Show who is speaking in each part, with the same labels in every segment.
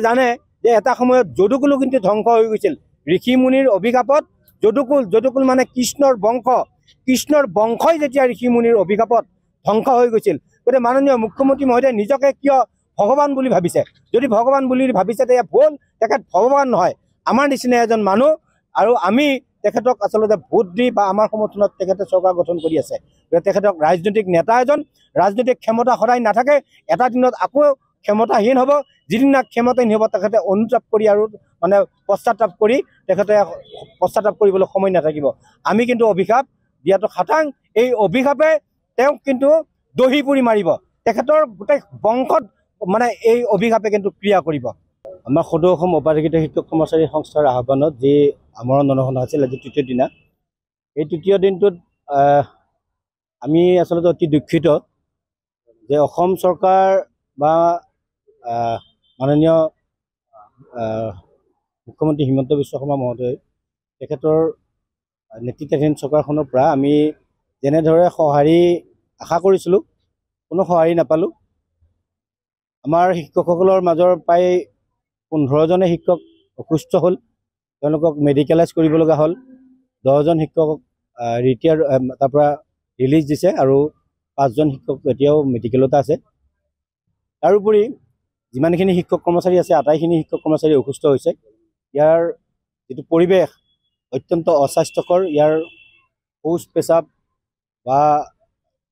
Speaker 1: জানে যে এটা সময়ত যদুকুলো কিন্তু ধ্বংস হৈ গৈছিল ঋষি মুনিৰ অভিশাপত যদুকুল মানে কৃষ্ণৰ বংশই যেতিয়া ঋষি মুনিৰ অভিশাপত ধ্বংস হৈ গৈছিল গতিকে মাননীয় মুখ্যমন্ত্ৰী মহোদয়ে নিজকে কিয় ভগৱান বুলি ভাবিছে যদি ভগৱান বুলি ভাবিছে তেতিয়া ভুল তেখেত ভগৱান নহয় আমাৰ নিচিনা এজন মানুহ আৰু আমি তেখেতক আসলতে ভোট দি বা আমাৰ সমৰ্থনত তেখেতে চৰকাৰ গঠন কৰি আছে তেখেতক ৰাজনৈতিক নেতা এজন ৰাজনৈতিক ক্ষমতা সদায় নাথাকে এটা দিনত আকৌ ক্ষমতাহীন হ'ব যিদিনা ক্ষমতাহীন হ'ব তেখেতে অনুতাপ কৰি আৰু মানে পশ্চাতাপ কৰি তেখেতে পশ্চাতাপ কৰিবলৈ সময় নাথাকিব আমি কিন্তু অভিশাপ দিয়াটো খাটাং এই অভিশাপে তেওঁক কিন্তু দহি পুৰি মাৰিব তেখেতৰ গোটেই বংশত মানে এই অভিশাপে কিন্তু ক্ৰিয়া কৰিব আমাৰ সদৌ অসম অপাধিকৃত শিক্ষক কৰ্মচাৰী সংস্থাৰ আহ্বানত যি আমৰণ অনশন আছিল আজি তৃতীয় দিনা এই তৃতীয় দিনটোত আমি আসলতে অতি দুঃখিত যে অসম চৰকাৰ বা মাননীয় মুখ্যমন্ত্ৰী হিমন্ত বিশ্ব শৰ্মা মহোদয় তেখেতৰ নেতৃত্বাধীন চৰকাৰখনৰ পৰা আমি যেনেদৰে সঁহাৰি আশা কৰিছিলোঁ কোনো সঁহাৰি নাপালোঁ আমাৰ শিক্ষকসকলৰ মাজৰ প্ৰায় 15জনে শিক্ষক অসুস্থ হ'ল তেওঁলোকক মেডিকেলাইজ কৰিব লগা হ'ল 10জন শিক্ষকক ৰিটায়াৰ তাৰ পৰা ৰিলিজ দিছে আৰু 5জন শিক্ষক এতিয়াও মেডিকেলতে আছে তাৰোপৰি যিমানখিনি শিক্ষক কৰ্মচাৰী আছে আটাইখিনি শিক্ষক কৰ্মচাৰী অসুস্থ হৈছে ইয়াৰ যিটো পৰিৱেশ অত্যন্ত অস্বাস্থ্যকৰ ইয়াৰ শৌচ পেচাব বা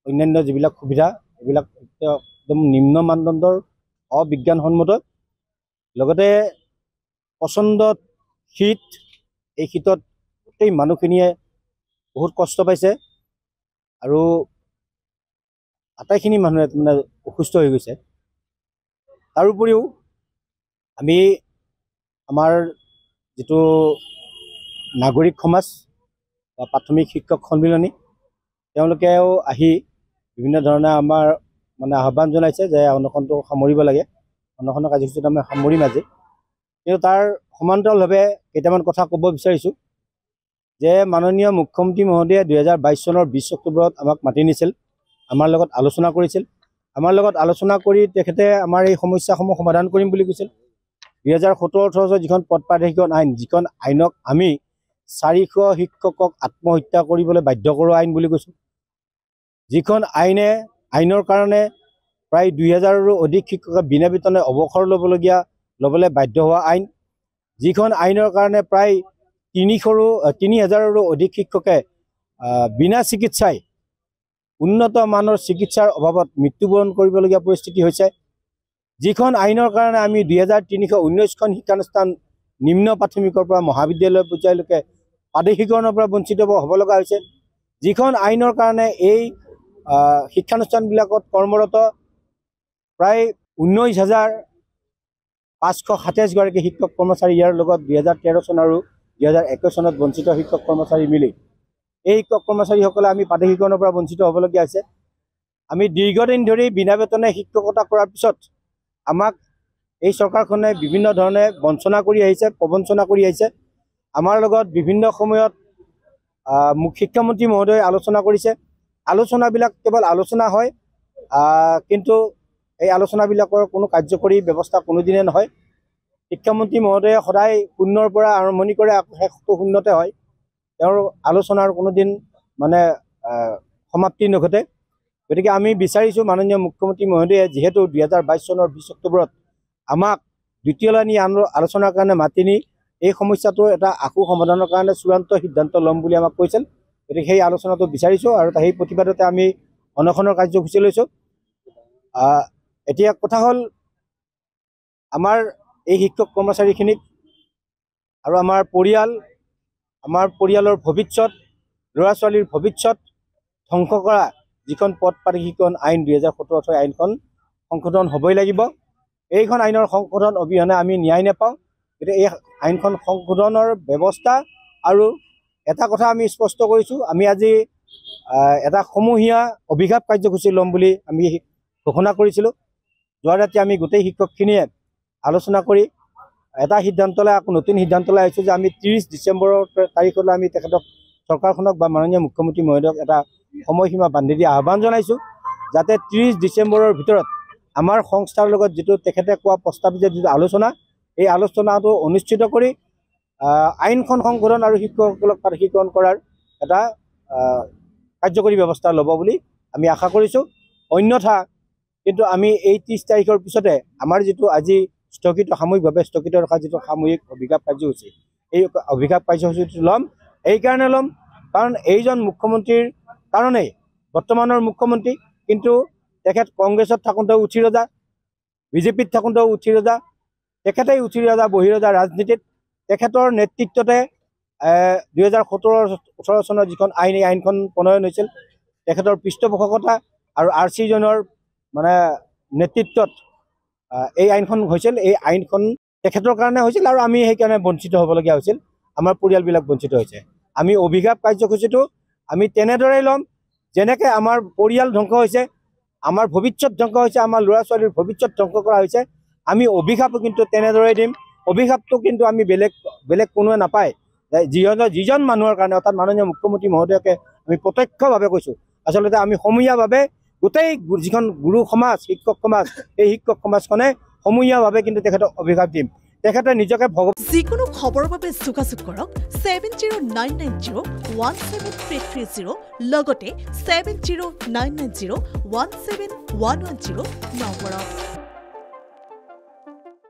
Speaker 1: অন্যান্য যিবিলাক সুবিধা এইবিলাক একদম নিম্ন মানদণ্ডৰ অবিজ্ঞানসন্মত লগতে প্ৰচণ্ড শীত এই শীতত গোটেই মানুহখিনিয়ে বহুত কষ্ট পাইছে আৰু আটাইখিনি মানুহে মানে অসুস্থ হৈ গৈছে তাৰোপৰিও আমি আমাৰ যিটো নাগৰিক সমাজ বা প্ৰাথমিক শিক্ষক সন্মিলনী তেওঁলোকেও আহি বিভিন্ন ধৰণে আমাৰ মানে আহ্বান জনাইছে যে অনশনটো সামৰিব লাগে অনশনৰ কাৰ্যসূচীটো আমি সামৰিম আজি কিন্তু তাৰ সমান্তৰালভাৱে কেইটামান কথা ক'ব বিচাৰিছোঁ যে মাননীয় মুখ্যমন্ত্ৰী মহোদয়ে 2022 চনৰ 20 অক্টোবৰত আমাক মাতি নিছিল আমাৰ লগত আলোচনা কৰিছিল আমাৰ লগত আলোচনা কৰি তেখেতে আমাৰ এই সমস্যাসমূহ সমাধান কৰিম বুলি কৈছিল 2017-18 যিখন পদ প্ৰাধিকৰণ আইন যিখন আইনক আমি 400 শিক্ষকক আত্মহত্যা কৰিবলৈ বাধ্য কৰোৱা আইন বুলি কৈছোঁ যিখন আইনৰ কাৰণে প্ৰায় 2000ৰো অধিক শিক্ষকে বিনা বেতনে অৱসৰ ল'বলৈ বাধ্য হোৱা আইন যিখন আইনৰ কাৰণে প্ৰায় 3000ৰো অধিক শিক্ষকে বিনা চিকিৎসাই উন্নত মানৰ চিকিৎসাৰ অভাৱত মৃত্যুবৰণ কৰিবলগীয়া পৰিস্থিতি হৈছে যিখন আইনৰ কাৰণে আমি 2319খন শিক্ষানুষ্ঠান নিম্ন প্ৰাথমিকৰ পৰা মহাবিদ্যালয় পৰ্যায়লৈকে প্ৰাদেশিকৰণৰ পৰা বঞ্চিত হ'ব লগা হৈছে যিখন আইনৰ কাৰণে এই শিক্ষানুষ্ঠানবিলাকত কৰ্মৰত প্ৰায় 19,527 গৰাকী শিক্ষক কৰ্মচাৰী ইয়াৰ লগত 2013 চন আৰু 2021 চনত বঞ্চিত শিক্ষক কৰ্মচাৰী মিলি এই শিক্ষক কৰ্মচাৰীসকলে আমি প্ৰাদেশিকৰণৰ পৰা বঞ্চিত হ'বলগীয়া হৈছে আমি দীৰ্ঘদিন ধৰি বিনা বেতনে শিক্ষকতা কৰাৰ পিছত আমাক এই চৰকাৰখনে বিভিন্ন ধৰণে বঞ্চনা কৰি আহিছে প্ৰবঞ্চনা কৰি আহিছে আমাৰ লগত বিভিন্ন সময়ত শিক্ষামন্ত্ৰী মহোদয়ে আলোচনা কৰিছে আলোচনাবিলাক কেৱল আলোচনা হয় কিন্তু এই আলোচনাবিলাকৰ কোনো কাৰ্যকৰী ব্যৱস্থা কোনোদিনে নহয় শিক্ষামন্ত্ৰী মহোদয়ে সদায় শূন্যৰ পৰা আৰম্ভণি কৰে শেষটো শূন্যতে হয় তেওঁৰ আলোচনাৰ কোনোদিন মানে সমাপ্তি নঘটে গতিকে আমি বিচাৰিছোঁ মাননীয় মুখ্যমন্ত্ৰী মহোদয়ে যিহেতু 2022 চনৰ 20 অক্টোবৰত আমাক দ্বিতীয় লানি আলোচনাৰ কাৰণে মাতি নি এই সমস্যাটোৰ এটা আশু সমাধানৰ কাৰণে চূড়ান্ত সিদ্ধান্ত ল'ম বুলি আমাক কৈছিল গতিকে সেই আলোচনাটো বিচাৰিছোঁ আৰু সেই প্ৰতিবাদতে আমি অনশনৰ কাৰ্যসূচী লৈছোঁ এতিয়া কথা হ'ল আমাৰ এই শিক্ষক কৰ্মচাৰীখিনিক আৰু আমাৰ পৰিয়ালৰ ভৱিষ্যত ল'ৰা ছোৱালীৰ ভৱিষ্যত ধ্বংস কৰা যিখন পদ প্ৰাধিকৰণ আইন 2017 আইনখন সংশোধন হ'বই লাগিব এইখন আইনৰ সংশোধন অবিহনে আমি ন্যায় নাপাওঁ গতিকে এই আইনখন সংশোধনৰ ব্যৱস্থা আৰু এটা কথা আমি স্পষ্ট কৰিছোঁ আমি আজি এটা সমূহীয়া অভিশাপ কাৰ্যসূচী ল'ম বুলি আমি ঘোষণা কৰিছিলোঁ যোৱা ৰাতি আমি গোটেই শিক্ষকখিনিয়ে আলোচনা কৰি এটা সিদ্ধান্তলৈ আকৌ নতুন সিদ্ধান্তলৈ আহিছোঁ যে আমি 30 ডিচেম্বৰৰ তাৰিখলৈ আমি তেখেতক চৰকাৰখনক বা মাননীয় মুখ্যমন্ত্ৰী মহোদয়ক এটা সময়সীমা বান্ধি দিয়া আহ্বান জনাইছোঁ যাতে 30 ডিচেম্বৰৰ ভিতৰত আমাৰ সংস্থাৰ লগত যিটো তেখেতে কোৱা প্ৰস্তাৱিত যিটো আলোচনা এই আলোচনাটো অনুষ্ঠিত কৰি আইনখন সংশোধন আৰু শিক্ষকসকলক প্ৰাধিকৰণ কৰাৰ এটা কাৰ্যকৰী ব্যৱস্থা ল'ব বুলি আমি আশা কৰিছোঁ। অন্যথা কিন্তু আমি এই 30 তাৰিখৰ পিছতে আমাৰ যিটো আজি সাময়িকভাৱে স্থগিত ৰখা যিটো সামূহিক অভিঘাত কাৰ্যসূচী এই অভিঘাত কাৰ্যসূচীটো ল'ম। এইকাৰণে ল'ম কাৰণ এইজন মুখ্যমন্ত্ৰীৰ কাৰণেই বৰ্তমানৰ মুখ্যমন্ত্ৰী কিন্তু তেখেত কংগ্ৰেছত থাকোঁতেও উঠি ৰজা, বিজেপিত থাকোঁতেও উঠি ৰজা, তেখেতেই উঠি ৰজা বহি ৰজা ৰাজনীতিত। তেখেতৰ নেতৃত্বতে 2017-18 চনৰ যিখন আইন এই আইনখন প্ৰণয়ন হৈছিল তেখেতৰ পৃষ্ঠপোষকতা আৰু RC জনৰ মানে নেতৃত্বত এই আইনখন হৈছিল। এই আইনখন তেখেতৰ কাৰণে হৈছিল আৰু আমি সেইকাৰণে বঞ্চিত হ'বলগীয়া হৈছিল, আমাৰ পৰিয়ালবিলাক বঞ্চিত হৈছে। আমি অভিঘাত কাৰ্যসূচীটো আমি তেনেদৰেই ল'ম যেনেকৈ আমাৰ পৰিয়াল ধ্বংস হৈছে, আমাৰ ভৱিষ্যত ধ্বংস হৈছে, আমাৰ ল'ৰা ছোৱালীৰ ভৱিষ্যত ধ্বংস কৰা হৈছে। আমি অভিশাপো কিন্তু তেনেদৰে দিম। অভিশাপটো কিন্তু আমি বেলেগ কোনোৱে নাপায়। যিজন মানুহৰ কাৰণে অৰ্থাৎ মাননীয় মুখ্যমন্ত্ৰী মহোদয়কে আমি প্ৰত্যক্ষভাৱে কৈছোঁ। আচলতে আমি সমূহীয়াভাৱে গোটেই যিখন গুৰু সমাজ, শিক্ষক সমাজ, এই শিক্ষক সমাজখনে সমূহীয়াভাৱে কিন্তু তেখেতক অভিশাপ দিম। তেখেতে নিজকে
Speaker 2: যিকোনো খবৰৰ বাবে যোগাযোগ কৰক 7099017330 লগতে 7099017110 নম্বৰত।